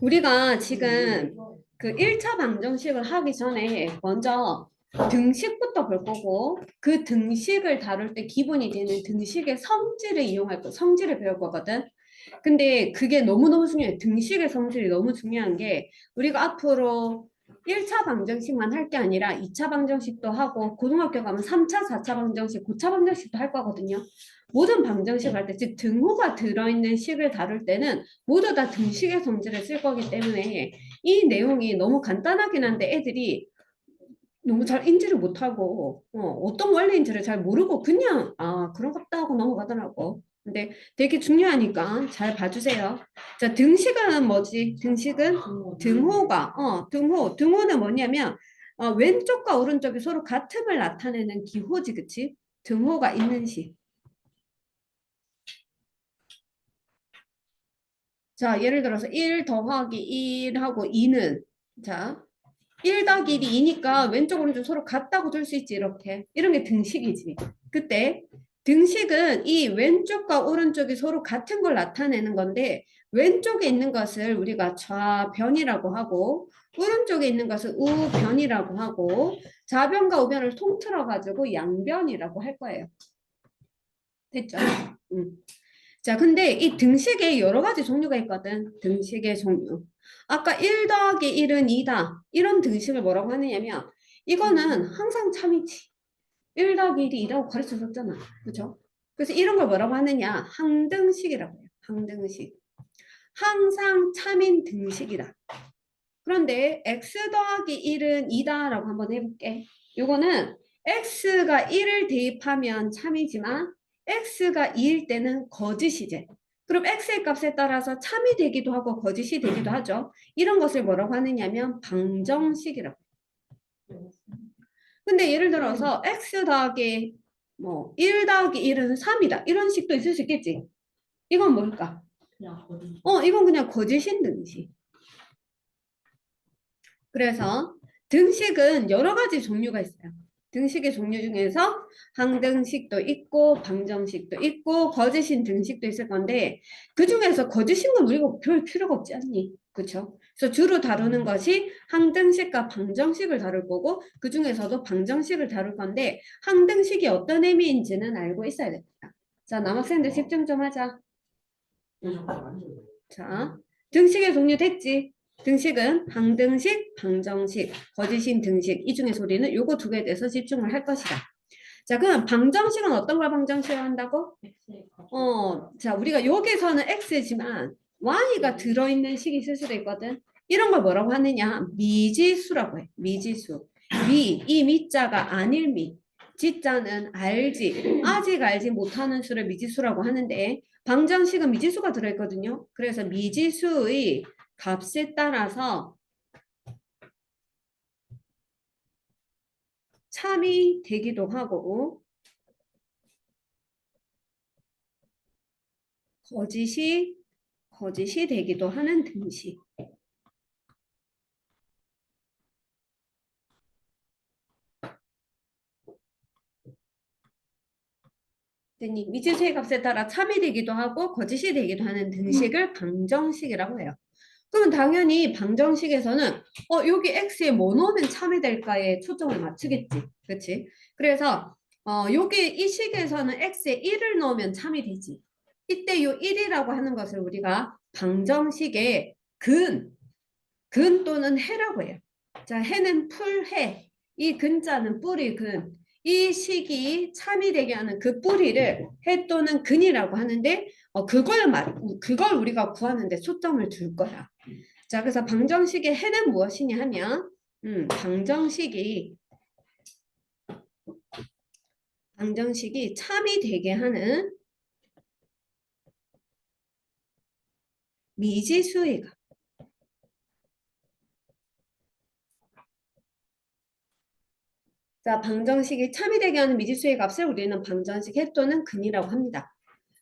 우리가 지금 그 1차 방정식을 하기 전에 먼저 등식부터 볼 거고 그 등식을 다룰 때 기본이 되는 등식의 성질을 이용할 거, 성질을 배울 거거든. 근데 그게 너무너무 중요해. 등식의 성질이 너무 중요한 게 우리가 앞으로 1차 방정식만 할 게 아니라 2차 방정식도 하고 고등학교 가면 3차, 4차 방정식, 9차 방정식도 할 거거든요. 모든 방정식 할 때, 즉 등호가 들어있는 식을 다룰 때는 모두 다 등식의 성질을 쓸 거기 때문에 이 내용이 너무 간단하긴 한데 애들이 너무 잘 인지를 못하고 어떤 원리인지를 잘 모르고 그냥 그런 것 같다 하고 넘어가더라고. 근데 되게 중요하니까 잘 봐주세요. 자, 등식은 뭐지? 등식은 등호가 등호는 뭐냐면 왼쪽과 오른쪽이 서로 같음을 나타내는 기호지, 그치? 등호가 있는 식. 자, 예를 들어서 1 더하기 1하고 2는 자, 1 더하기 1이 2니까 왼쪽 오른쪽 서로 같다고 줄 수 있지, 이렇게. 이런 게 등식이지. 그때 등식은 이 왼쪽과 오른쪽이 서로 같은 걸 나타내는 건데 왼쪽에 있는 것을 우리가 좌변이라고 하고 오른쪽에 있는 것을 우변이라고 하고 좌변과 우변을 통틀어 가지고 양변이라고 할 거예요. 됐죠? 자, 근데 이 등식에 여러 가지 종류가 있거든. 등식의 종류. 아까 1 더하기 1은 2다. 이런 등식을 뭐라고 하느냐면 이거는 항상 참이지. 1 더하기 1이 2라고 가르쳐 줬잖아. 그죠? 그래서 이런 걸 뭐라고 하느냐? 항등식이라고 해요. 항등식. 항상 참인 등식이다. 그런데 x 더하기 1은 2다라고 한번 해볼게. 요거는 x가 1을 대입하면 참이지만 x가 2일 때는 거짓이지. 그럼 x의 값에 따라서 참이 되기도 하고 거짓이 되기도 하죠. 이런 것을 뭐라고 하느냐면 방정식이라고. 근데 예를 들어서 x 더하기 1 더하기 1은 3이다. 이런 식도 있을 수 있겠지. 이건 뭘까? 이건 그냥 거짓인 등식. 그래서 등식은 여러 가지 종류가 있어요. 등식의 종류 중에서 항등식도 있고 방정식도 있고 거짓인 등식도 있을 건데 그 중에서 거짓인 건 우리가 별 필요가 없지 않니? 그렇죠? 그래서 주로 다루는 것이 항등식과 방정식을 다룰 거고 그 중에서도 방정식을 다룰 건데 항등식이 어떤 의미인지는 알고 있어야 됩니다. 자, 남학생들 집중 좀 하자. 자, 등식의 종류 됐지? 등식은 항등식, 방정식, 거짓인 등식 이 중에서 우리는 요거 두 개에 대해서 집중을 할 것이다. 자, 그럼 방정식은 어떤 걸 방정식을 한다고? 자, 우리가 여기서는 x지만 y가 들어있는 식이 있을 수도 있거든. 이런 걸 뭐라고 하느냐? 미지수라고 해. 미지수. 이 미자가 아닐 미. 지자는 알지. 아직 알지 못하는 수를 미지수라고 하는데 방정식은 미지수가 들어있거든요. 그래서 미지수의 값에 따라서 참이 되기도 하고 거짓이 되기도 하는 등식. 미지수의 값에 따라 참이 되기도 하고 거짓이 되기도 하는 등식을 방정식이라고 해요. 그러면 당연히 방정식에서는 여기 x에 뭐 넣으면 참이 될까에 초점을 맞추겠지. 그렇지? 그래서 여기 이 식에서는 x에 1을 넣으면 참이 되지. 이때 요 1이라고 하는 것을 우리가 방정식의 근 또는 해라고 해요. 자, 해는 풀해. 이 근자는 뿌리 근. 이 식이 참이 되게 하는 그 뿌리를 해 또는 근이라고 하는데 그걸 우리가 구하는데 초점을 둘 거야. 자, 그래서 방정식의 해는 무엇이냐 하면 방정식이 참이 되게 하는 미지수의 값. 자, 방정식이 참이 되게 하는 미지수의 값을 우리는 방정식 해 또는 근이라고 합니다.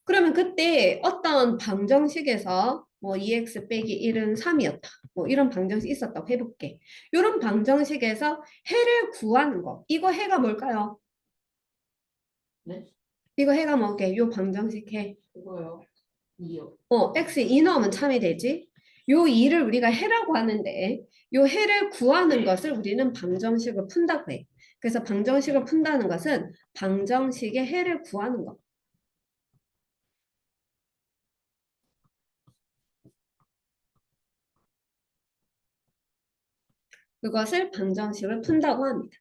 그러면 그때 어떤 방정식에서 2x 빼기 1은 3이었다. 뭐 이런 방정식 있었다고 해볼게. 이런 방정식에서 해를 구하는 거. 이거 해가 뭘까요? 네? 이거 해가 뭐게? 요 방정식 해. 이거요. 2요. x 2 넣으면 참이 되지. 요 2를 우리가 해라고 하는데 요 해를 구하는 것을 우리는 방정식을 푼다고 해. 그래서 방정식을 푼다는 것은 방정식의 해를 구하는 거. 그것을 방정식을 푼다고 합니다.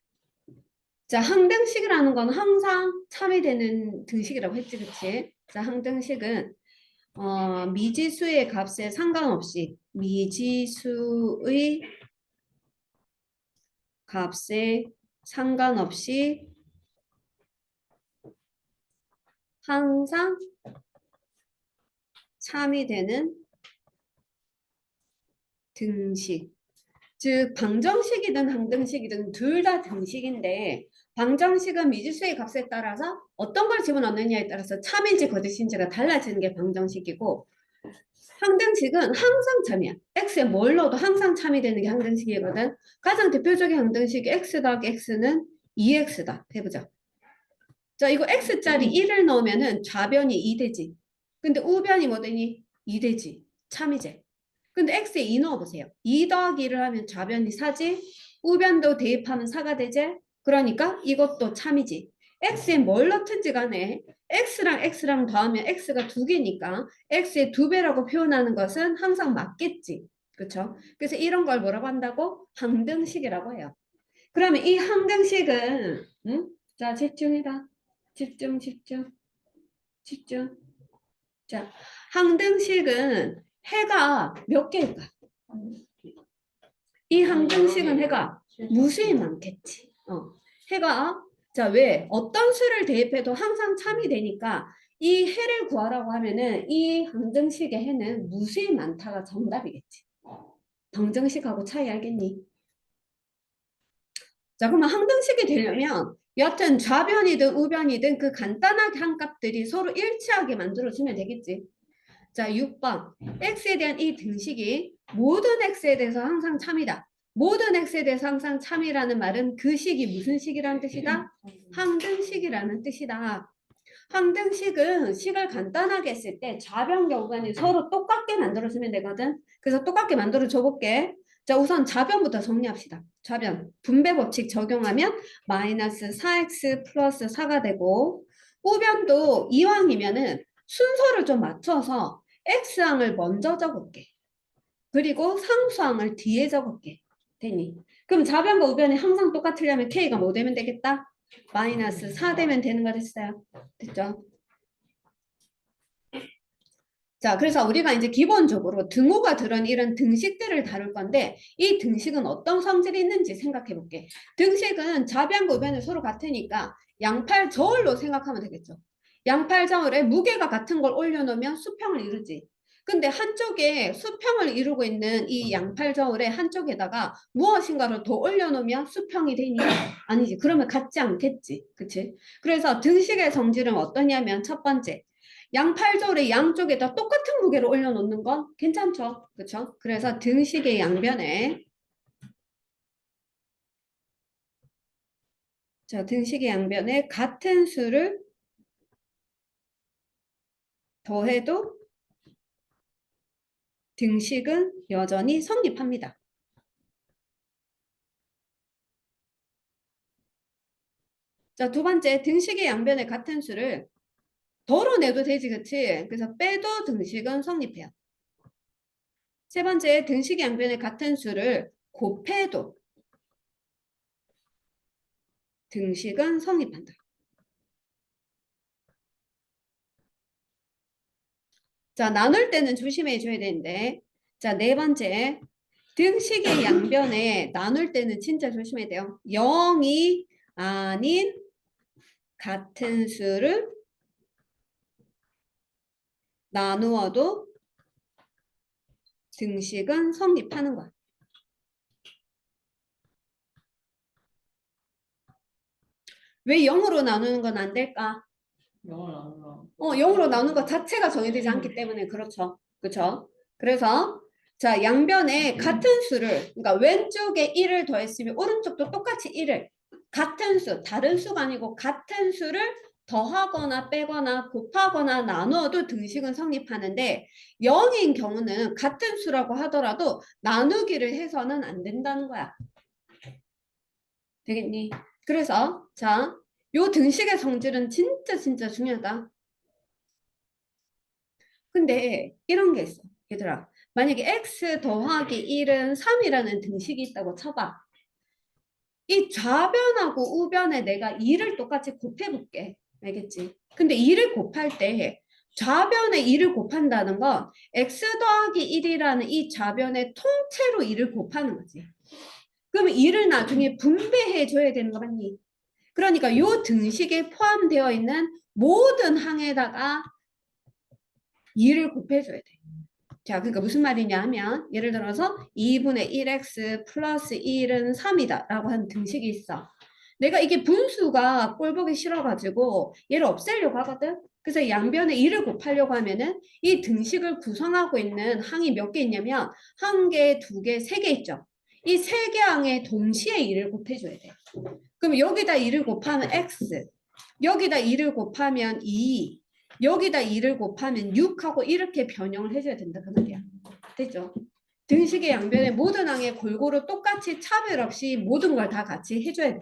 자, 항등식이라는 건 항상 참이되는 등식이라고 했지, 그치? 자, 항등식은 미지수의 값에 상관없이 미지수의 값에 상관없이 항상 참이 되는 등식. 즉 방정식이든 항등식이든 둘 다 등식인데 방정식은 미지수의 값에 따라서 어떤 걸 집어넣느냐에 따라서 참인지 거짓인지가 달라지는 게 방정식이고 항등식은 항상 참이야. x에 뭘 넣어도 항상 참이 되는 게 항등식이거든. 가장 대표적인 항등식이 x 더하기 x는 2x다. 해보자. 자, 이거 x짜리 1을 넣으면은 좌변이 2 되지. 근데 우변이 뭐 되니? 2 되지. 참이지. 근데 x에 2 넣어보세요. 2 더하기 1을 하면 좌변이 4지. 우변도 대입하면 4가 되지. 그러니까 이것도 참이지. x에 뭘 넣든지 간에 x랑 더하면 x가 2개니까 x의 2배라고 표현하는 것은 항상 맞겠지. 그렇죠? 그래서 이런 걸 뭐라고 한다고? 항등식이라고 해요. 그러면 이 항등식은 자, 집중해라. 집중. 자, 항등식은 해가 몇 개일까? 이 항등식은 해가 무수히 많겠지. 해가 자, 왜? 어떤 수를 대입해도 항상 참이 되니까 이 해를 구하라고 하면은 이 항등식의 해는 무수히 많다가 정답이겠지. 방정식하고 차이 알겠니? 자, 그러면 항등식이 되려면 여하튼 좌변이든 우변이든 그 간단하게 한 값들이 서로 일치하게 만들어주면 되겠지. 자, 6번. x에 대한 이 등식이 모든 x에 대해서 항상 참이다. 모든 x에 대해서 항상 참이라는 말은 그 식이 무슨 식이라는 뜻이다? 항등식이라는 뜻이다. 항등식은 식을 간단하게 했을 때 좌변과 우변이 서로 똑같게 만들어주면 되거든. 그래서 똑같게 만들어 줘 볼게. 자, 우선 좌변부터 정리합시다. 좌변. 분배 법칙 적용하면 마이너스 4x 플러스 4가 되고 우변도 이왕이면은 순서를 좀 맞춰서 x항을 먼저 적을게. 그리고 상수항을 뒤에 적을게. 되니? 그럼 좌변과 우변이 항상 똑같으려면 k가 뭐 되면 되겠다? 마이너스 4 되면 되는 거 됐어요. 됐죠? 자, 그래서 우리가 이제 기본적으로 등호가 들은 이런 등식들을 다룰 건데 이 등식은 어떤 성질이 있는지 생각해 볼게. 등식은 좌변과 우변이 서로 같으니까 양팔 저울로 생각하면 되겠죠. 양팔 저울에 무게가 같은 걸 올려놓으면 수평을 이루지. 근데 한쪽에 수평을 이루고 있는 이 양팔 저울에 한쪽에다가 무엇인가를 더 올려놓으면 수평이 되니? 아니지. 그러면 같지 않겠지. 그치? 그래서 등식의 성질은 어떠냐면 첫 번째. 양팔절의 양쪽에다 똑같은 무게를 올려놓는 건 괜찮죠? 그렇죠? 그래서 등식의 양변에 자, 등식의 양변에 같은 수를 더해도 등식은 여전히 성립합니다. 자, 두 번째 등식의 양변에 같은 수를 덜어내도 되지, 그치? 그래서 빼도 등식은 성립해요. 세 번째 등식의 양변에 같은 수를 곱해도 등식은 성립한다. 자, 나눌 때는 조심해 줘야 되는데 자, 네 번째 등식의 양변에 나눌 때는 진짜 조심해야 돼요. 0이 아닌 같은 수를 나누어도 등식은 성립하는 거야. 왜 0으로 나누는 건 안 될까? 0으로 나누는 것 자체가 정해지지 않기 때문에 그렇죠. 그렇죠? 그래서 자, 양변에 같은 수를 그러니까 왼쪽에 1을 더했으면 오른쪽도 똑같이 1을 같은 수, 다른 수가 아니고 같은 수를 더하거나 빼거나 곱하거나 나누어도 등식은 성립하는데 0인 경우는 같은 수라고 하더라도 나누기를 해서는 안 된다는 거야. 되겠니? 그래서 자, 요 등식의 성질은 진짜 중요하다. 근데 이런 게 있어. 얘들아. 만약에 x 더하기 1은 3이라는 등식이 있다고 쳐봐. 이 좌변하고 우변에 내가 2를 똑같이 곱해볼게. 알겠지? 근데 2를 곱할 때 좌변에 2를 곱한다는 건 x 더하기 1이라는 이 좌변의 통째로 2를 곱하는 거지. 그러면 2를 나중에 분배해 줘야 되는 거 맞니? 그러니까 요 등식에 포함되어 있는 모든 항에다가 2를 곱해줘야 돼. 자, 그러니까 무슨 말이냐 하면 예를 들어서 2분의 1x 플러스 1은 3이다 라고 하는 등식이 있어. 내가 이게 분수가 꼴보기 싫어가지고 얘를 없애려고 하거든. 그래서 양변에 2를 곱하려고 하면은 이 등식을 구성하고 있는 항이 몇 개 있냐면 한 개, 두 개, 세 개 있죠. 이 세 개 항에 동시에 2를 곱해줘야 돼. 그럼 여기다 2를 곱하면 x, 여기다 2를 곱하면 2, 여기다 2를 곱하면 6하고 이렇게 변형을 해줘야 된다 그 말이야. 됐죠? 등식의 양변에 모든 항에 골고루 똑같이 차별 없이 모든 걸 다 같이 해줘야 돼.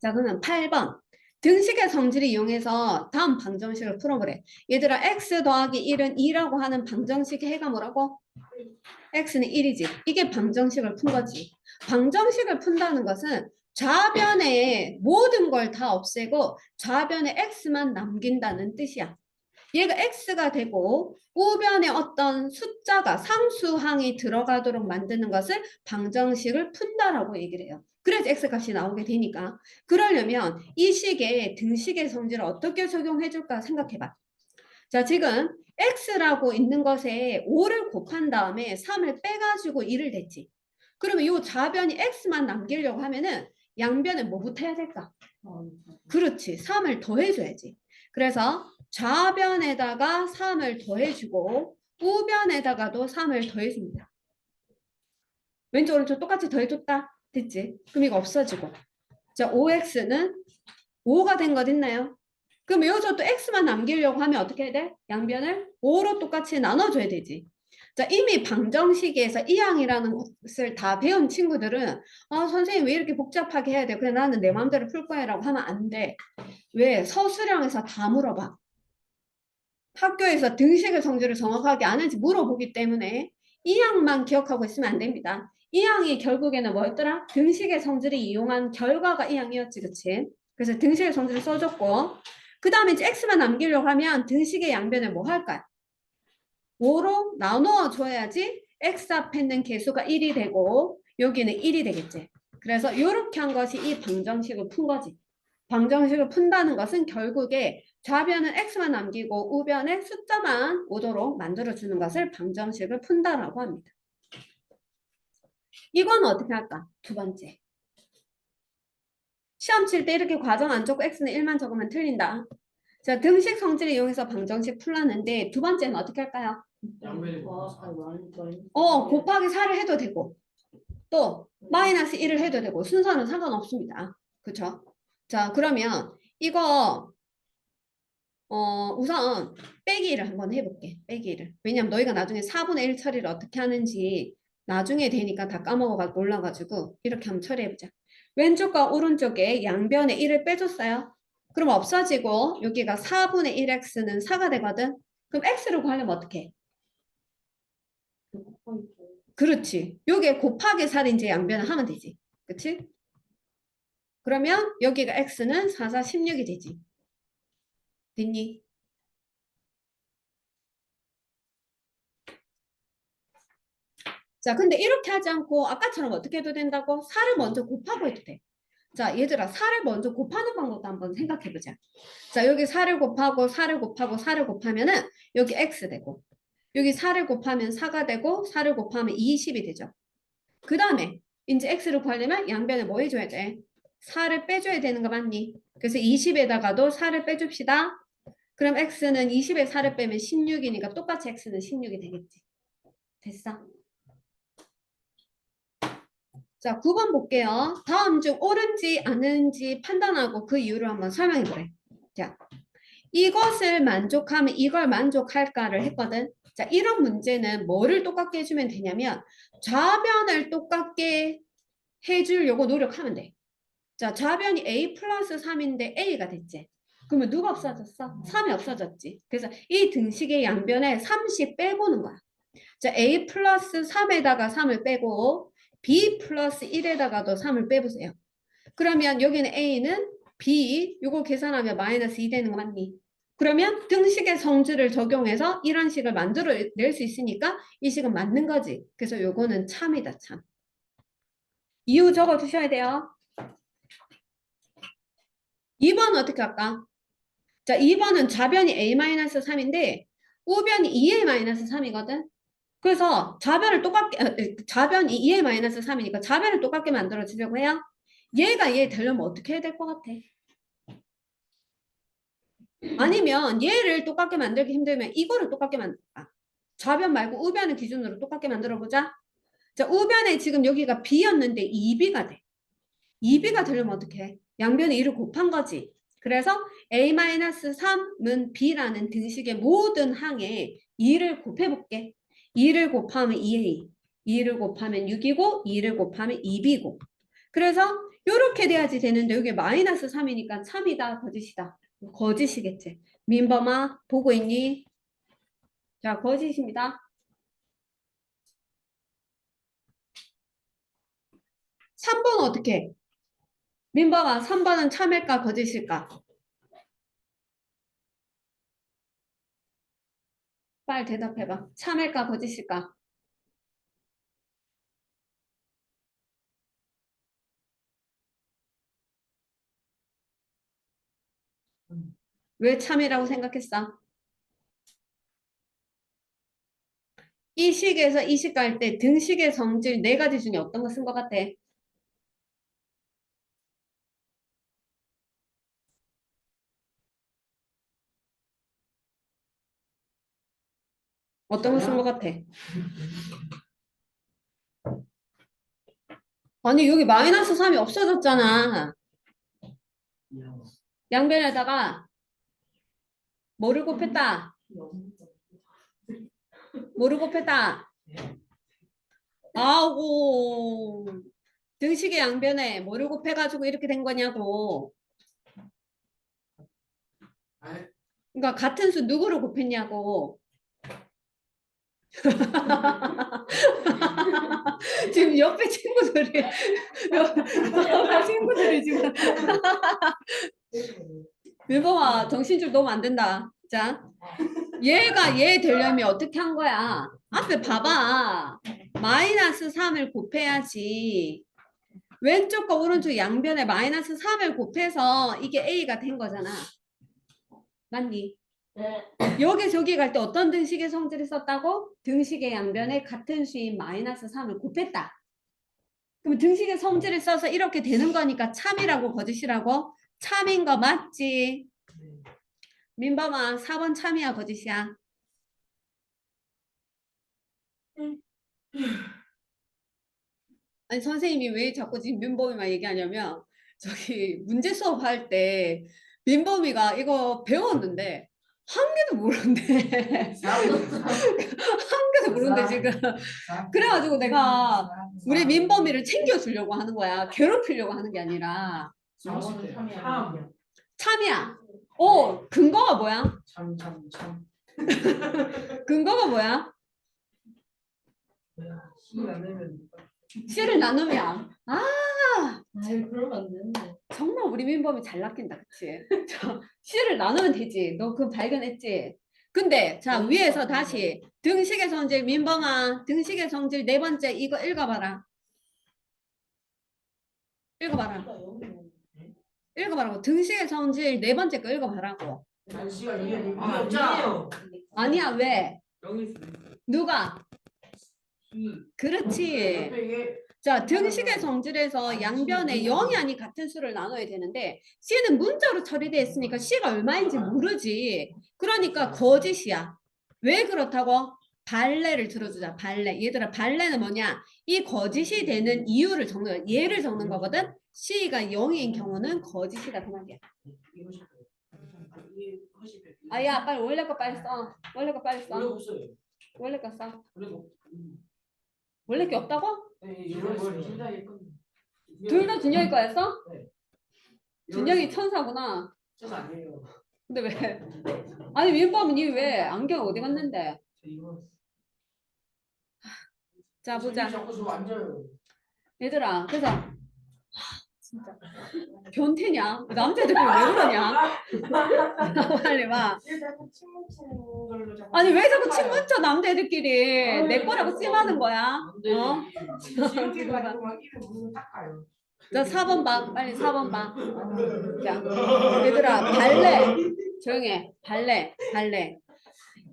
자, 그러면 8번. 등식의 성질을 이용해서 다음 방정식을 풀어보래. 얘들아, x 더하기 1은 2라고 하는 방정식의 해가 뭐라고? x는 1이지. 이게 방정식을 푼 거지. 방정식을 푼다는 것은 좌변에 모든 걸 다 없애고 좌변에 x만 남긴다는 뜻이야. 얘가 x가 되고 우변에 어떤 숫자가 상수항이 들어가도록 만드는 것을 방정식을 푼다라고 얘기를 해요. 그래서 x값이 나오게 되니까 그러려면 이 식의 등식의 성질을 어떻게 적용해 줄까 생각해봐. 자, 지금 x라고 있는 것에 5를 곱한 다음에 3을 빼가지고 1을 댔지. 그러면 이 좌변이 x만 남기려고 하면은 양변에 뭐부터 해야 될까? 그렇지. 3을 더해줘야지. 그래서 좌변에다가 3을 더해주고 우변에다가도 3을 더해줍니다. 왼쪽 오른쪽 똑같이 더해줬다. 됐지? 그럼 이거 없어지고. 자, 5x는 5가 된 것 있나요? 그럼 여기서 또 x만 남기려고 하면 어떻게 해야 돼? 양변을 5로 똑같이 나눠줘야 되지. 자, 이미 방정식에서 이항이라는 것을 다 배운 친구들은 아, 선생님 왜 이렇게 복잡하게 해야 돼? 그냥 나는 내 마음대로 풀 거야 라고 하면 안 돼. 왜? 서술형에서 다 물어봐. 학교에서 등식의 성질을 정확하게 아는지 물어보기 때문에 이항만 기억하고 있으면 안 됩니다. 이항이 결국에는 뭐였더라? 등식의 성질을 이용한 결과가 이항이었지, 그치? 그래서 등식의 성질을 써줬고 그 다음에 이제 x만 남기려고 하면 등식의 양변에 뭐 할까요? 5로 나누어 줘야지 x 앞에 있는 개수가 1이 되고 여기는 1이 되겠지. 그래서 이렇게 한 것이 이 방정식을 푼 거지. 방정식을 푼다는 것은 결국에 좌변은 x만 남기고 우변에 숫자만 오도록 만들어주는 것을 방정식을 푼다라고 합니다. 이건 어떻게 할까? 두 번째. 시험 칠 때 이렇게 과정 안 적고 x는 1만 적으면 틀린다. 자, 등식 성질을 이용해서 방정식 풀었는데 두 번째는 어떻게 할까요? 곱하기 4를 해도 되고 또 마이너스 1을 해도 되고 순서는 상관없습니다. 그쵸? 자, 그러면 이거 우선 빼기를 한번 해볼게. 빼기를. 왜냐면 너희가 나중에 4분의 1 처리를 어떻게 하는지 나중에 되니까 다 까먹어가 몰라가지고 이렇게 한번 처리해보자. 왼쪽과 오른쪽에 양변에 1을 빼줬어요. 그럼 없어지고 여기가 4분의 1x는 4가 되거든. 그럼 x를 구하려면 어떻게 해? 그렇지. 요게 곱하기 4를 이제 양변을 하면 되지. 그치? 그러면 여기가 x는 4, 4, 16이 되지. 됐니? 자, 근데 이렇게 하지 않고 아까처럼 어떻게 해도 된다고? 4를 먼저 곱하고 해도 돼. 자, 얘들아, 4를 먼저 곱하는 방법도 한번 생각해보자. 자, 여기 4를 곱하고 4를 곱하고 4를 곱하면은 여기 x 되고 여기 4를 곱하면 4가 되고 4를 곱하면 20이 되죠. 그 다음에 이제 x를 구하려면 양변에 뭐 해줘야 돼? 4를 빼줘야 되는 거 맞니? 그래서 20에다가도 4를 빼줍시다. 그럼 x는 20에 4를 빼면 16이니까 똑같이 x는 16이 되겠지. 됐어? 자, 9번 볼게요. 다음 중 옳은지 아닌지 판단하고 그 이유를 한번 설명해 보래. 자, 이것을 만족하면 이걸 만족할까를 했거든. 자, 이런 문제는 뭐를 똑같게 해주면 되냐면 좌변을 똑같게 해주려고 노력하면 돼. 자, 좌변이 a 플러스 3인데 a가 됐지. 그러면 누가 없어졌어? 3이 없어졌지. 그래서 이 등식의 양변에 3씩 빼보는 거야. 자, a 플러스 3에다가 3을 빼고 b 플러스 1에다가도 3을 빼보세요. 그러면 여기는 a는 b, 요거 계산하면 마이너스 2 되는 거 맞니? 그러면 등식의 성질을 적용해서 이런 식을 만들어낼 수 있으니까 이 식은 맞는 거지. 그래서 요거는 참이다, 참. 이유 적어 두셔야 돼요. 2번 어떻게 할까? 자, 2번은 좌변이 a-3인데 우변이 2a-3이거든. 그래서 좌변이 2a-3이니까 좌변을 똑같게 만들어 주려고 해요. 얘가 얘 되려면 어떻게 해야 될 것 같아? 아니면 얘를 똑같게 만들기 힘들면 이거를 똑같게 만들까? 좌변 말고 우변을 기준으로 똑같게 만들어 보자. 자, 우변에 지금 여기가 b였는데 2b가 돼. 2b가 되려면 어떻게 해? 양변에 2를 곱한 거지. 그래서 a-3은 b라는 등식의 모든 항에 2를 곱해볼게. 2를 곱하면 2a, 2를 곱하면 6이고 2를 곱하면 2b고. 그래서 이렇게 돼야지 되는데 여기 마이너스 3이니까 참이다, 거짓이다. 거짓이겠지. 민범아 보고 있니? 자, 거짓입니다. 3번 어떻게 해? 민범아 3번은 참일까 거짓일까? 빨리 대답해봐. 참일까 거짓일까? 왜 참이라고 생각했어? 이 식에서 이 식 갈 때 등식의 성질 네 가지 중에 어떤 거 쓴 것 같아? 어떤 거 쓴 것 같아? 아니 여기 마이너스 3이 없어졌잖아. 양변에다가 뭐를 곱했다? 뭐를 곱했다? 아우 등식의 양변에 뭐를 곱해가지고 이렇게 된 거냐고. 그러니까 같은 수 누구를 곱했냐고. 지금 옆에 친구들이 옆에 친구들이 지금 밀범아 정신줄 너무 안 된다. 자, 얘가 얘 되려면 어떻게 한 거야? 앞에 봐봐. 마이너스 3을 곱해야지. 왼쪽과 오른쪽 양변에 마이너스 3을 곱해서 이게 A가 된 거잖아. 맞니? 네. 여기 저기 갈 때 어떤 등식의 성질을 썼다고? 등식의 양변에 같은 수인 마이너스 3을 곱했다. 그럼 등식의 성질을 써서 이렇게 되는 거니까 참이라고 거짓이라고? 참인 거 맞지? 민범아 4번 참이야 거짓이야? 아니 선생님이 왜 자꾸 지금 민범이만 얘기하냐면 저기 문제 수업할 때 민범이가 이거 배웠는데 한 개도 모르는데 한 개도 모르는데 지금 그래가지고 내가 우리 민범이를 챙겨주려고 하는 거야. 괴롭히려고 하는 게 아니라 참이야. 근거가 뭐야? 참. 근거가 뭐야? 씨를 나누면 아유, 그러면 안 되는데. 정말 우리 민범이 잘 낚인다 그치? 씨를 나누면 되지. 너 그거 발견했지? 근데 자 위에서 다시 등식의 성질 민범아 등식의 성질 네 번째 이거 읽어봐라. 읽어봐라. 읽어봐라고. 등식의 성질 네 번째 거 읽어봐라고. 없잖아. 아니야 왜? 여기 누가? 그렇지. 자, 등식의 성질에서 양변에 0이 아닌 같은 수를 나눠야 되는데 C는 문자로 처리되어 있으니까 C가 얼마인지 모르지. 그러니까 거짓이야. 왜 그렇다고? 발레를 들어주자. 발레. 얘들아, 발레는 뭐냐? 이 거짓이 되는 이유를 적는, 얘를 적는 거거든? C가 0인 경우는 거짓이다. 그 말이야. 아, 야, 빨리 원래 거 빨리 써. 원래 거 빨리 원래 써. 없어요. 원래 거 써. 원래 원래 게 없다고? 이런 걸 진작에 끝. 둘 다 준영이 거였어? 네. 준영이 천사구나. 저거 아니에요. 근데 왜? 아니, 민법은 니 왜 안경 어디 갔는데? 저 이거. 자, 보자. 자꾸 저 앉아요. 얘들아, 그래서 진짜 변태냐? 남자들 왜 그러냐? 빨리 봐. 아니 왜 자꾸 침 묻혀 남자애들끼리 내 거라고 찜하는 거야? 어? 이렇게 가지고 막 입에 무슨 닦아요. 자 4번 봐. 빨리 4번 봐. 자 얘들아 발레 조용해. 발레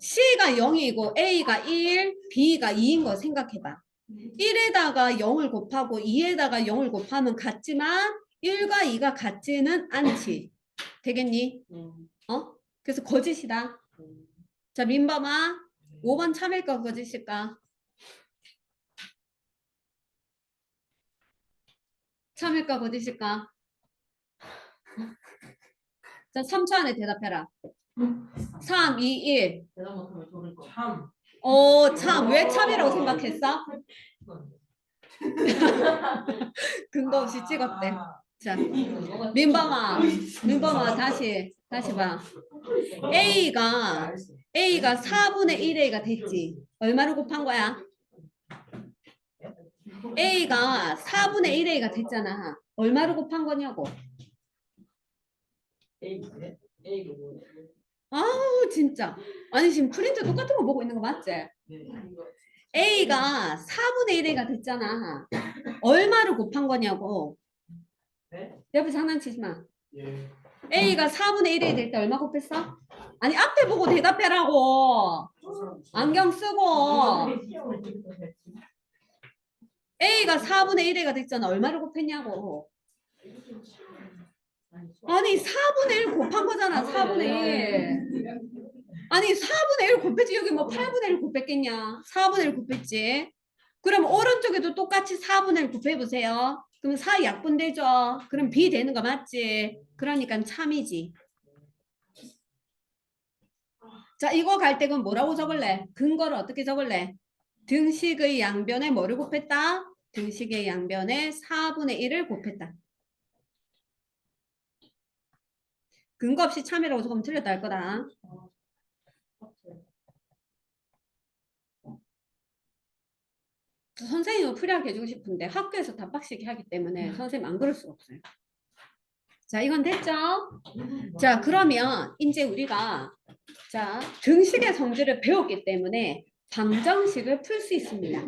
C가 0이고 A가 1, B가 2인 거 생각해봐. 1에다가 0을 곱하고 2에다가 0을 곱하면 같지만 1과 2가 같지는 않지. 되겠니? 어? 그래서 거짓이다. 자, 민범아, 5번 참일까 거짓일까? 참일까 거짓일까? 자, 3초 안에 대답해라. 3, 2, 1. 대답 못하면 저를 거. 참. 참. 왜 참이라고 생각했어? 근거 없이 찍었대. 자, 민범아, 다시 봐. A가 4분의 1A가 됐지. 얼마로 곱한 거야? A가 4분의 1A가 됐잖아. 얼마로 곱한 거냐고. 아우 진짜. 아니 지금 프린트 똑같은 거 보고 있는 거 맞지? A가 4분의 1A가 됐잖아. 얼마로 곱한 거냐고. 옆에 장난치지 마. A가 4분의 1A 될 때 얼마 곱했어? 아니 앞에 보고 대답해라고. 안경 쓰고. A가 4분의 1A가 됐잖아. 얼마를 곱했냐고. 아니 4분의 1 곱한 거잖아. 4분의 1. 아니 4분의 1 곱했지. 여기 뭐 8분의 1 곱했겠냐. 4분의 1 곱했지. 그럼 오른쪽에도 똑같이 4분의 1 곱해보세요. 그럼 4 약분되죠. 그럼 B 되는 거 맞지? 그러니까 참이지. 자 이거 갈 때 그럼 뭐라고 적을래? 근거를 어떻게 적을래? 등식의 양변에 뭐를 곱했다? 등식의 양변에 4분의 1을 곱했다. 근거 없이 참이라고 적으면 틀렸다 할 거다. 선생님은 프리하게 해주고 싶은데 학교에서 다 빡시게 하기 때문에 선생님 안 그럴 수가 없어요. 자 이건 됐죠? 자 그러면 이제 우리가 자 등식의 성질을 배웠기 때문에 방정식을 풀 수 있습니다.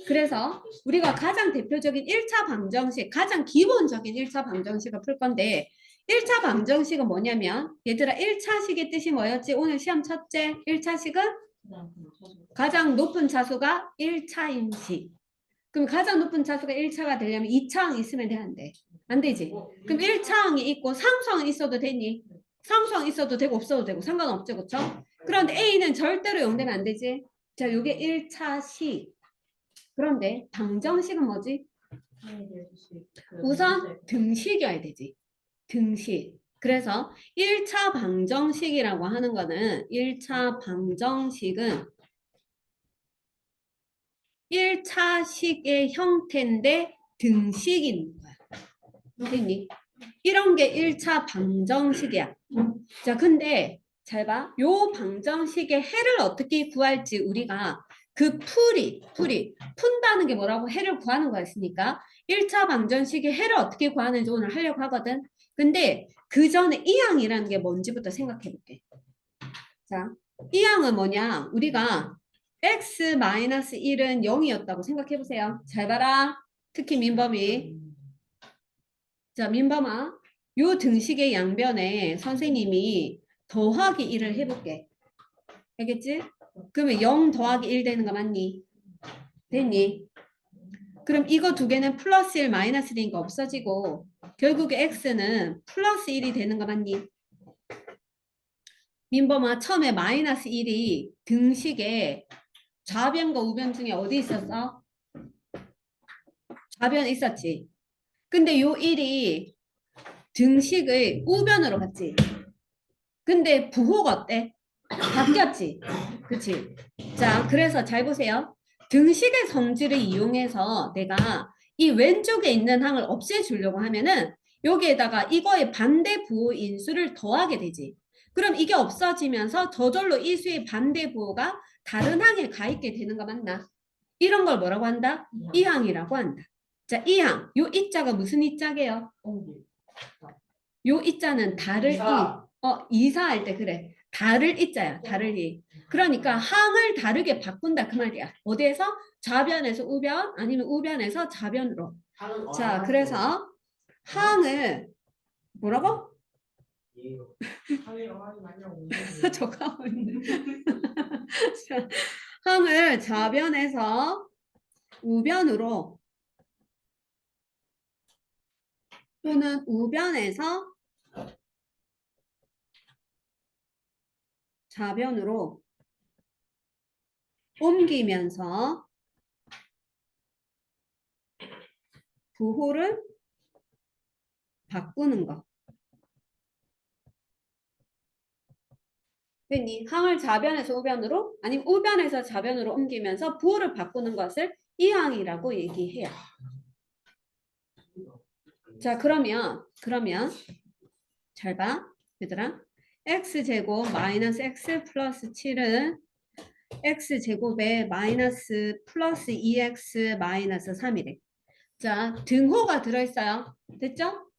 그래서 우리가 가장 대표적인 1차 방정식, 가장 기본적인 1차 방정식을 풀 건데 1차 방정식은 뭐냐면 얘들아 1차식의 뜻이 뭐였지? 오늘 시험 첫째 1차식은 가장 높은 차수가 1차인 식. 그럼 가장 높은 차수가 1차가 되려면 2차항이 있으면 되는데 안 되지? 그럼 1차항이 있고 상수항이 있어도 되니? 상수항 있어도 되고 없어도 되고 상관없죠. 그렇죠? 그런데 A는 절대로 0되면 안 되지? 자, 이게 1차식. 그런데 방정식은 뭐지? 우선 등식이어야 되지. 등식. 그래서 1차 방정식이라고 하는 거는 1차 방정식은 1차식의 형태인데 등식인 거야. 됐니? 이런 게 1차 방정식이야. 자, 근데 잘 봐. 요 방정식의 해를 어떻게 구할지 우리가 그 푼다는 게 뭐라고 해를 구하는 거였으니까 1차 방정식의 해를 어떻게 구하는지 오늘 하려고 하거든. 근데 그 전에 이 항이라는 게 뭔지부터 생각해 볼게. 자, 이 항은 뭐냐? 우리가 x-1은 0이었다고 생각해 보세요. 잘 봐라. 특히 민범이. 자, 민범아. 요 등식의 양변에 선생님이 더하기 1을 해볼게. 알겠지? 그러면 0 더하기 1 되는 거 맞니? 됐니? 그럼 이거 두 개는 플러스 1, 마이너스 1이니까 없어지고 결국에 x는 플러스 1이 되는 거 맞니? 민범아 처음에 마이너스 1이 등식에 좌변과 우변 중에 어디 있었어? 좌변 있었지. 근데 요 1이 등식을 우변으로 갔지. 근데 부호가 어때? 바뀌었지. 그치? 자, 그래서 잘 보세요. 등식의 성질을 이용해서 내가 이 왼쪽에 있는 항을 없애주려고 하면은 여기에다가 이거의 반대 부호 인수를 더하게 되지. 그럼 이게 없어지면서 저절로 이 수의 반대 부호가 다른 항에 가 있게 되는 거 맞나? 이런 걸 뭐라고 한다? 이항이라고 한다. 자, 이항. 요 이자가 무슨 이자게요? 옹기. 요 이자는 달을 이사. 이사할 때 그래. 달을 이자야. 달을 이. 그러니까 항을 다르게 바꾼다 그 말이야. 어디에서? 좌변에서 우변 아니면 우변에서 좌변으로. 하는 자, 그래서 항을 뭐라고? 하늘 어머니 많냐고. 저거 하고 있네. 자, 항을 좌변에서 우변으로 또는 우변에서 좌변으로 옮기면서 부호를 바꾸는 거. 됐니? 항을 좌변에서 우변으로 아니면 우변에서 좌변으로 옮기면서 부호를 바꾸는 것을 이항이라고 얘기해요. 자, 그러면 잘 봐. 얘들아. x제곱 마이너스 x 플러스 7은 x제곱에 마이너스 플러스 2x 마이너스 3이래. 자, 등호가 들어있어요. 됐죠?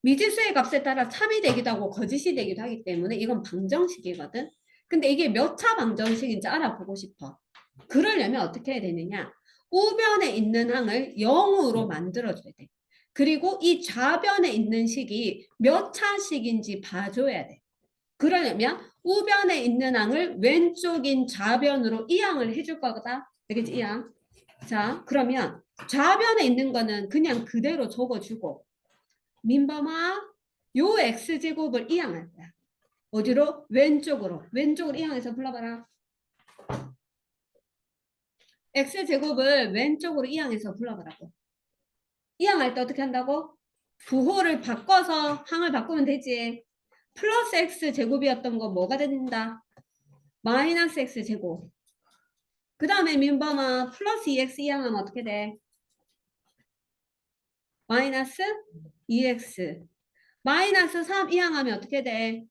미지수의 값에 따라 참이 되기도 하고 거짓이 되기도 하기 때문에 이건 방정식이거든. 근데 이게 몇 차 방정식인지 알아보고 싶어. 그러려면 어떻게 해야 되느냐? 우변에 있는 항을 0으로 만들어줘야 돼. 그리고 이 좌변에 있는 식이 몇 차식인지 봐줘야 돼. 그러려면 우변에 있는 항을 왼쪽인 좌변으로 이항을 해줄 거다. 되겠지? 이항. 자, 그러면 좌변에 있는 거는 그냥 그대로 적어주고 민범아, 요 x제곱을 이항할 거야. 어디로? 왼쪽으로. 왼쪽으로 이항해서 불러봐라. x제곱을 왼쪽으로 이항해서 불러보라고. 이항할 때 어떻게 한다고? 부호를 바꿔서 항을 바꾸면 되지. 플러스 x제곱이었던 거 뭐가 된다? 마이너스 x제곱. 그 다음에 민범아 플러스 2x 이항하면 어떻게 돼? 마이너스 2x. 마이너스 3 이항하면 어떻게 돼?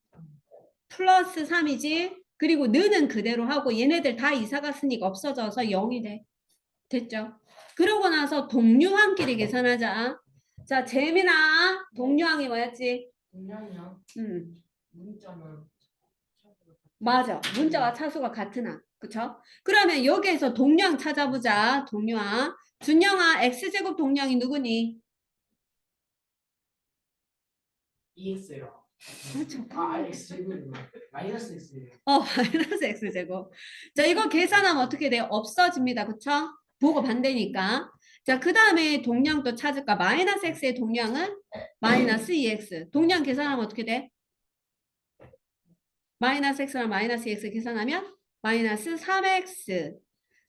플러스 3이지. 그리고 느는 그대로 하고 얘네들 다 이사 갔으니까 없어져서 0이 돼. 됐죠? 그러고 나서 동류항끼리 계산하자. 자, 재민아, 동류항이 뭐였지? 분량이야. 문자만. 맞아. 문자와 차수가 같은 항. 그쵸? 그러면 여기에서 동류항 찾아보자. 동류항. 준영아, x제곱 동류항이 누구니? EX요. 그렇죠. X 제곱 마이너스 X예요. 마이너스 x제곱. 자, 이거 계산하면 어떻게 돼요? 없어집니다. 그쵸? 보고 반대니까. 자, 그 다음에 동량 또 찾을까? 마이너스 x의 동량은 마이너스 2x. 동량 계산하면 어떻게 돼? 마이너스 x랑 마이너스 2x 계산하면 마이너스 3x.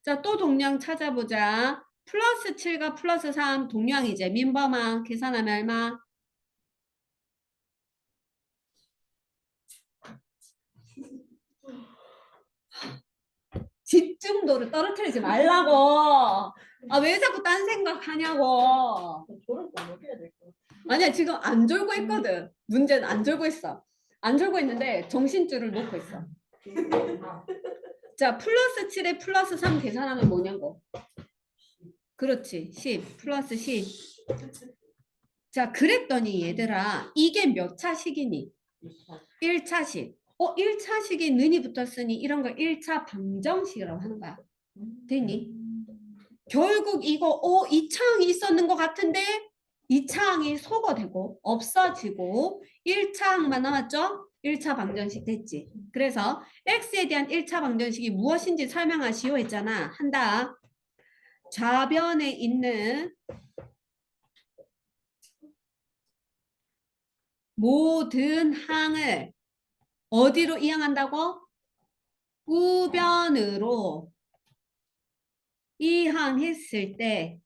자, 또 동량 찾아보자. 플러스 7과 플러스 3 동량이제. 민범아 계산하면 얼마? 집중도를 떨어뜨리지 말라고. 아, 왜 자꾸 딴 생각하냐고. 저를 또 해야 될 것 아니야, 지금 안 졸고 있거든. 문제는 안 졸고 있어. 안 졸고 있는데 정신줄을 놓고 있어. 같아. 자, 플러스 7에 플러스 3 계산하면 뭐냐고. 그렇지. 10 플러스 10. 자, 그랬더니 얘들아, 이게 몇 차식이니? 1차식. 1차식이 는이 붙었으니 이런 걸 1차 방정식이라고 하는 거야. 됐니? 결국 이거 2차항이 있었는 것 같은데 2차항이 소거되고 없어지고 1차항만 남았죠? 1차 방정식 됐지. 그래서 x에 대한 1차 방정식이 무엇인지 설명하시오 했잖아. 한다. 좌변에 있는 모든 항을 어디로 이항한다고? 우변으로 이항했을 때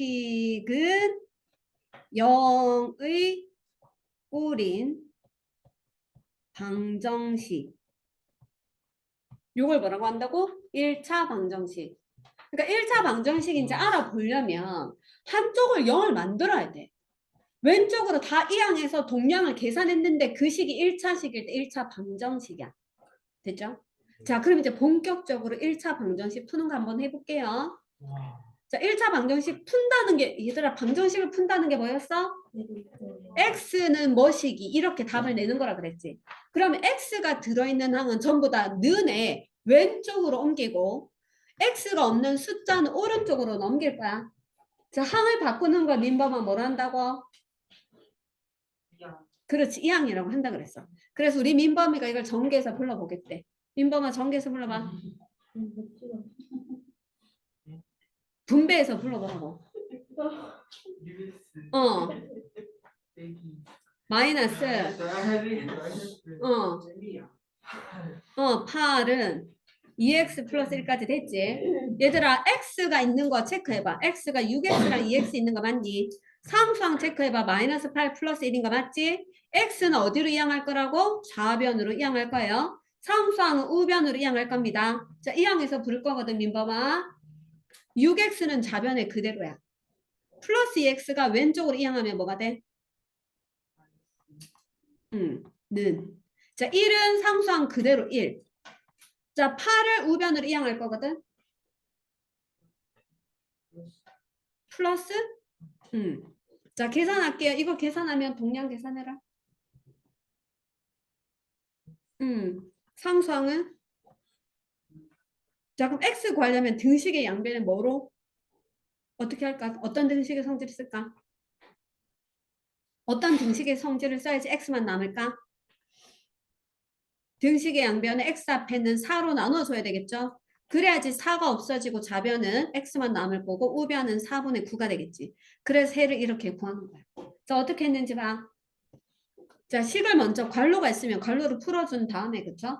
1차식은 0의 꼴인 방정식. 요걸 뭐라고 한다고? 1차 방정식. 그러니까 1차 방정식인지 알아보려면 한쪽을 0을 만들어야 돼. 왼쪽으로 다 이항해서 동량을 계산했는데 그 식이 1차식일 때 1차 방정식이야. 됐죠? 자, 그럼 이제 본격적으로 1차 방정식 푸는 거 한번 해볼게요. 와. 자, 1차 방정식 푼다는 게, 얘들아, 방정식을 푼다는 게 뭐였어? x는 뭐시기? 이렇게 답을 내는 거라 그랬지. 그러면 x가 들어있는 항은 전부 다 는에 왼쪽으로 옮기고 x가 없는 숫자는 오른쪽으로 넘길 거야. 자, 항을 바꾸는 거 민범아 뭐라 한다고? 야. 그렇지, 이항이라고 한다 그랬어. 그래서 우리 민범이가 이걸 전개해서 불러보겠대. 민범아 전개해서 불러봐. 분배해서 불러보라고. UX. 어, 빼기. 마이너스, 어, 재미야. 8은 2x 플러스 1까지 됐지? 얘들아, x가 있는 거 체크해봐. x가 6x랑 2x 있는 거 맞니? 상수항 체크해봐. 마이너스 8 플러스 1인 거 맞지? x는 어디로 이항할 거라고? 좌변으로 이항할 거예요. 상수항은 우변으로 이항할 겁니다. 자, 이항해서 부를 거거든, 민범아. 6x는 좌변에 그대로야. 플러스 2x가 왼쪽으로 이항하면 뭐가 돼? 는. 자, 1은 상수항 그대로 1. 자, 8을 우변으로 이항할 거거든. 플러스? 자, 계산할게요. 이거 계산하면 동량 계산해라. 상수항은? 자, 그럼 x 구하려면 등식의 양변은 뭐로? 어떻게 할까? 어떤 등식의 성질을 쓸까? 어떤 등식의 성질을 써야지 x만 남을까? 등식의 양변은 x 앞에는 4로 나눠줘야 되겠죠? 그래야지 4가 없어지고 좌변은 x만 남을 거고 우변은 4분의 9가 되겠지. 그래서 해를 이렇게 구하는 거야. 자, 어떻게 했는지 봐. 자, 식을 먼저 괄호가 있으면 괄호를 풀어준 다음에, 그쵸?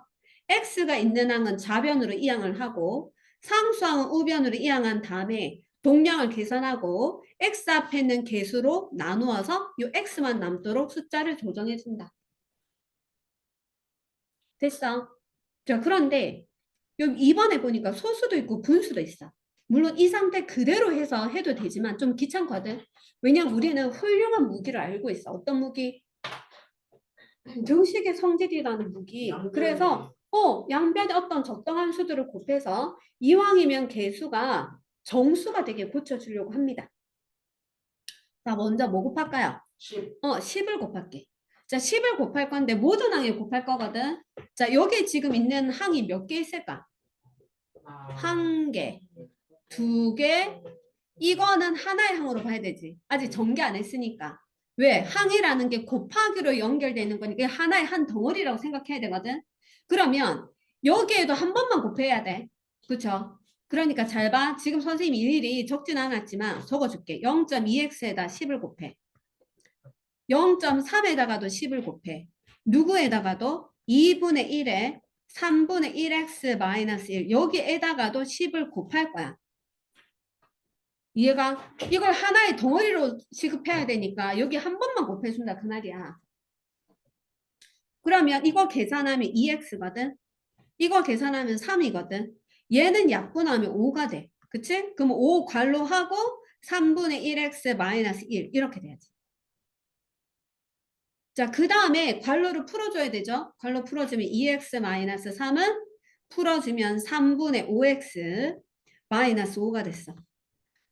x가 있는 항은 좌변으로 이항을 하고 상수항은 우변으로 이항한 다음에 동량을 계산하고 x 앞에 있는 개수로 나누어서 이 x만 남도록 숫자를 조정해준다. 됐어? 자, 그런데 여기 2번에 보니까 소수도 있고 분수도 있어. 물론 이 상태 그대로 해서 해도 되지만 좀 귀찮거든. 왜냐면 우리는 훌륭한 무기를 알고 있어. 어떤 무기? 등식의 성질이라는 무기. 그래서 양변에 어떤 적당한 수들을 곱해서 이왕이면 개수가 정수가 되게 고쳐주려고 합니다. 자, 먼저 뭐 곱할까요? 10. 10을 곱할게. 자, 10을 곱할 건데 모든 항에 곱할 거거든. 자, 여기 지금 있는 항이 몇 개 있을까? 한 개, 두 개, 이거는 하나의 항으로 봐야 되지. 아직 전개 안 했으니까. 왜? 항이라는 게 곱하기로 연결되는 거니까 하나의 한 덩어리라고 생각해야 되거든. 그러면 여기에도 한 번만 곱해야 돼. 그쵸? 그러니까 잘 봐. 지금 선생님이 일일이 적진 않았지만 적어줄게. 0.2x에다 10을 곱해. 0.3에다가도 10을 곱해. 누구에다가도 2분의 1에 3분의 1x-1 여기에다가도 10을 곱할 거야. 이해가? 이걸 하나의 덩어리로 취급해야 되니까 여기 한 번만 곱해준다 그 말이야. 그러면 이거 계산하면 2x거든. 이거 계산하면 3이거든. 얘는 약분하면 5가 돼. 그치? 그럼 5 괄호하고 3분의 1x-1 이렇게 돼야지. 자, 그 다음에 괄호를 풀어줘야 되죠. 괄호 풀어주면 2x-3은 풀어주면 3분의 5x-5가 됐어.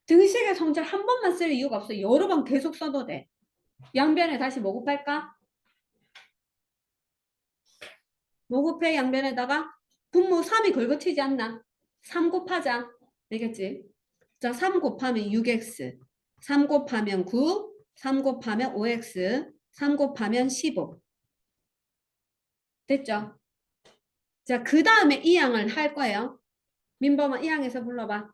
등식의 성질 한 번만 쓸 이유가 없어. 여러 번 계속 써도 돼. 양변에 다시 뭐 곱할까? 뭐 곱해? 양변에다가 분모 3이 걸거치지 않나? 3 곱하자. 알겠지? 자, 3 곱하면 6x, 3 곱하면 9, 3 곱하면 5x, 3 곱하면 15. 됐죠? 자, 그 다음에 이 양을 할 거예요. 민범아, 이 양에서 불러봐.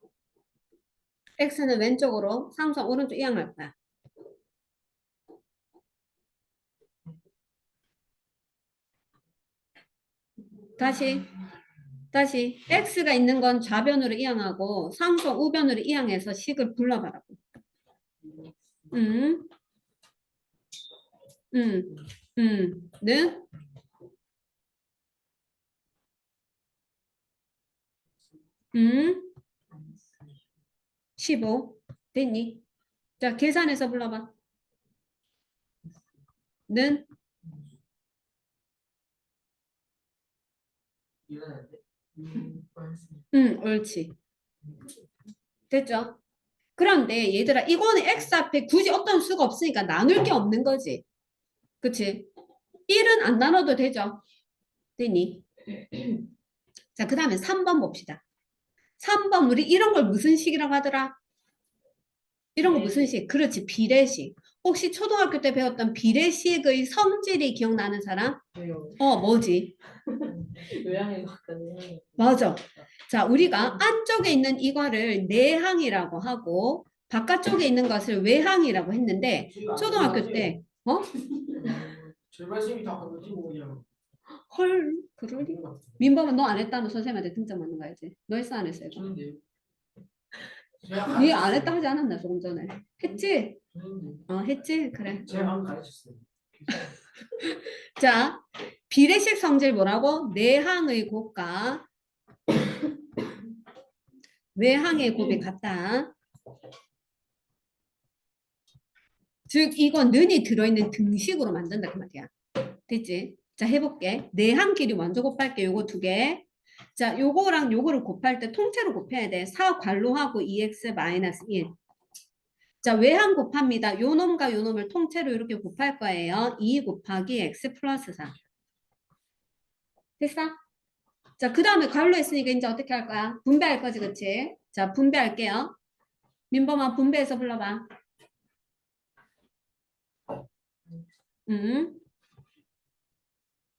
x는 왼쪽으로, 상수항 오른쪽 이 양을 할 거야. 다시 x가 있는 건 좌변으로 이항하고 상수 우변으로 이항해서 식을 불러봐라고. 음, 는 15 됐니? 자, 계산해서 불러봐. 는 옳지. 됐죠? 그런데 얘들아, 이거는 x 앞에 굳이 어떤 수가 없으니까 나눌 게 없는 거지. 그치? 1은 안 나눠도 되죠? 됐니? 자, 그 다음에 3번 봅시다. 3번 우리 이런 걸 무슨 식이라고 하더라? 이런 거 무슨 식? 그렇지, 비례식. 혹시 초등학교 때 배웠던 비례식의 성질이 기억나는 사람? 뭐지? 요양에 갔더니 맞아. 자, 우리가 안쪽에 있는 이거를 내항이라고 하고 바깥쪽에 있는 것을 외항이라고 했는데 초등학교 때 제 말씀이 다 가지고 그냥 헐, 그럴 리? 민범은 너 안 했다면 선생님한테 등점 맞는 거야지. 너 했어 안 했어 이거? 저는데요. 니 안 했다 하지 않았나 조금 전에? 했지? 저는데 했지? 그래. 제가 한 가르쳤어요. 자, 비례식 성질 뭐라고? 내항의 곱과 외항의 곱이 같다. 즉 이건 는이 들어있는 등식으로 만든다 그 말이야. 됐지? 자, 해볼게. 내항끼리 먼저 곱할게. 요거 두 개. 자, 요거랑 요거를 곱할 때 통째로 곱해야 돼. 4 괄호하고 2x-1. 자, 외항 곱합니다. 요 놈과 요 놈을 통째로 이렇게 곱할 거예요. 2 곱하기 x 플러스 4. 됐어? 자, 그 다음에 괄호 했으니까 이제 어떻게 할 거야? 분배할 거지, 그치? 자, 분배할게요. 민범아, 분배해서 불러봐.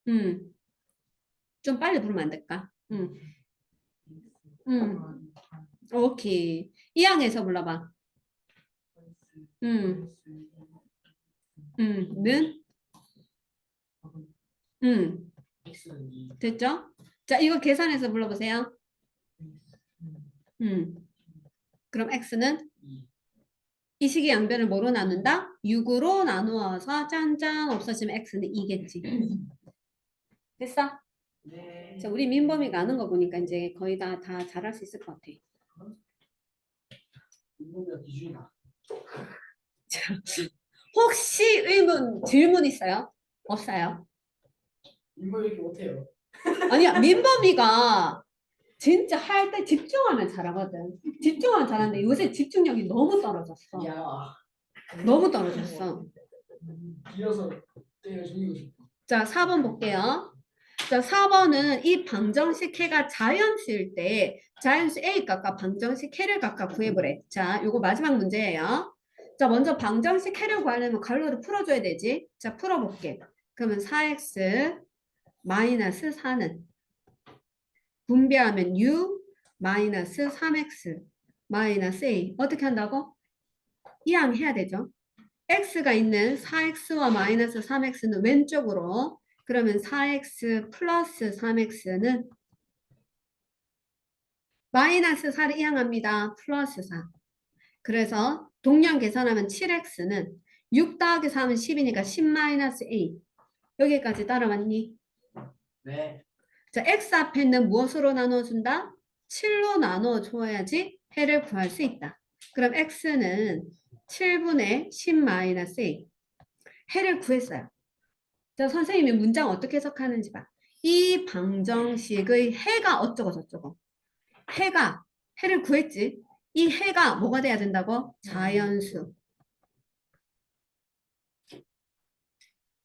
음, 좀 빨리 부르면 안 될까? 오케이. 이항에서 불러봐. 는? X는 2. 됐죠? 자, 이거 계산해서 불러보세요. 그럼 x는 2. 이 식의 양변을 뭐로 나눈다? 6으로 나누어서 짠짠 없어지면 x는 2겠지. 됐어? 네. 자, 우리 민범이가 아는 거 보니까 이제 거의 다 잘할 수 있을 것 같아. 이거가 기준이다. 혹시 질문 있어요? 없어요? 이거 이렇게 못해요. 아니야, 민범이가 진짜 할 때 집중하면 잘하거든. 집중하면 잘하는데 요새 집중력이 너무 떨어졌어. 야. 너무 떨어졌어. 길어서 때려 죽이고 싶어. 자, 4번 볼게요. 자, 4번은 이 방정식 해가 자연수일 때 자연수 A 값과 방정식 해를 각각 구해보래. 자, 요거 마지막 문제예요. 자, 먼저 방정식 해를 구하려면 괄호를 풀어줘야 되지. 자, 풀어볼게. 그러면 4x 마이너스 4는 분배하면 u 마이너스 3x 마이너스 a. 어떻게 한다고? 이항해야 되죠. x가 있는 4x와 마이너스 3x는 왼쪽으로, 그러면 4x 플러스 3x는 마이너스 4를 이항합니다. 플러스 4. 그래서 동량 계산하면 7x는 6 더하기 3은 10이니까 10 마이너스 a. 여기까지 따라왔니? 네. 자, x 앞에 있는 무엇으로 나눠준다? 7로 나눠줘야지 해를 구할 수 있다. 그럼 x는 7분의 10 마이너스 a. 해를 구했어요. 자, 선생님이 문장 어떻게 해석하는지 봐. 이 방정식의 해가 어쩌고 저쩌고. 해를 구했지. 이 해가 뭐가 돼야 된다고? 자연수.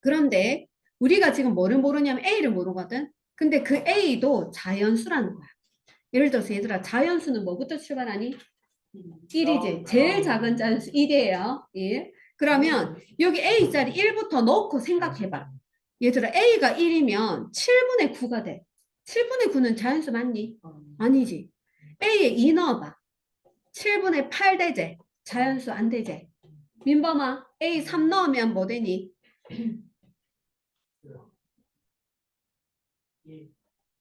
그런데 우리가 지금 뭐를 모르냐면 A를 모르거든. 근데 그 A도 자연수라는 거야. 예를 들어서 얘들아, 자연수는 뭐부터 출발하니? 1이지. 제일 작은 자연수 1이에요. 1. 그러면 여기 A자리 1부터 넣고 생각해봐. 얘들아, A가 1이면 7분의 9가 돼. 7분의 9는 자연수 맞니? 아니지. A에 2 넣어봐. 7분의 8 되지. 자연수 안 되지. 민범아, A 3 넣으면 뭐 되니? 예.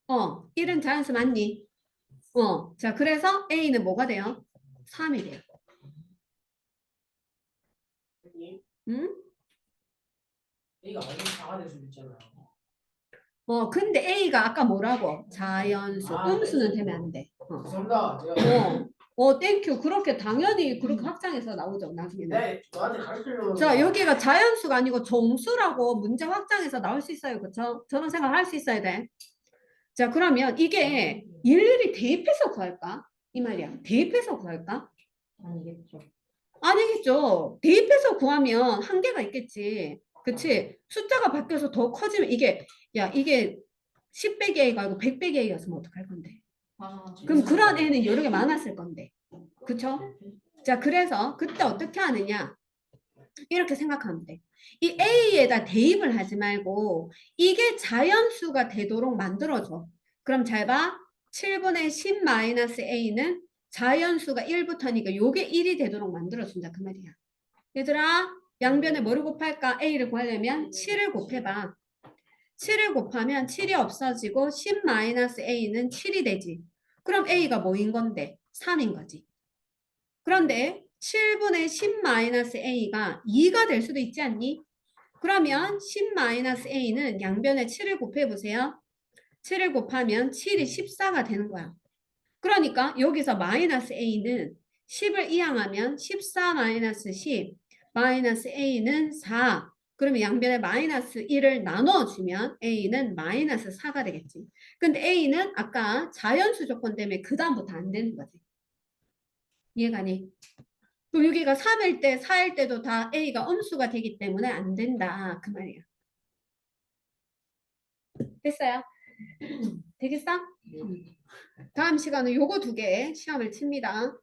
1은 자연수 맞니? 자, 그래서 A는 뭐가 돼요? 3이 돼요. 응? A가 아니면 4가 될 수도 있잖아요. 근데 A가 아까 뭐라고? 자연수. 음수는 자연수. 되면 안 돼. 죄송합니다. 제가 땡큐. 그렇게 당연히 그렇게 확장해서 나오죠, 나중에는. 네, 저한테 가르치려고. 자, 여기가 자연수가 아니고 정수라고 문제 확장해서 나올 수 있어요. 그쵸? 저런 생각할 수 있어야 돼. 자, 그러면 이게 일일이 대입해서 구할까? 이 말이야. 대입해서 구할까? 아니겠죠. 아니겠죠. 대입해서 구하면 한계가 있겠지. 그치? 숫자가 바뀌어서 더 커지면 이게 10배기 A가 아니고 100배기 A였으면 어떡할 건데? 그럼 그런 애는 여러 개 많았을 건데. 그쵸? 자, 그래서 그때 어떻게 하느냐? 이렇게 생각하면 돼. 이 A에다 대입을 하지 말고 이게 자연수가 되도록 만들어줘. 그럼 잘 봐. 7분의 10-A는 자연수가 1부터니까 요게 1이 되도록 만들어준다. 그 말이야. 얘들아, 양변에 뭐를 곱할까? A를 구하려면 7을 곱해봐. 7을 곱하면 7이 없어지고 10-A는 7이 되지. 그럼 A가 뭐인 건데? 3인 거지. 그런데 7분의 10-A가 2가 될 수도 있지 않니? 그러면 10-A는 양변에 7을 곱해보세요. 7을 곱하면 7이 14가 되는 거야. 그러니까 여기서 마이너스 A는 10을 이항하면 14-10, 마이너스 A는 4. 그러면 양변에 마이너스 1을 나눠주면 A는 마이너스 4가 되겠지. 근데 A는 아까 자연수 조건 때문에 그 다음부터 안 되는 거지. 이해가니? 그럼 여기가 3일 때, 4일 때도 다 A가 음수가 되기 때문에 안 된다. 그 말이야. 됐어요? 되겠어? 다음 시간은 요거 두 개 시험을 칩니다.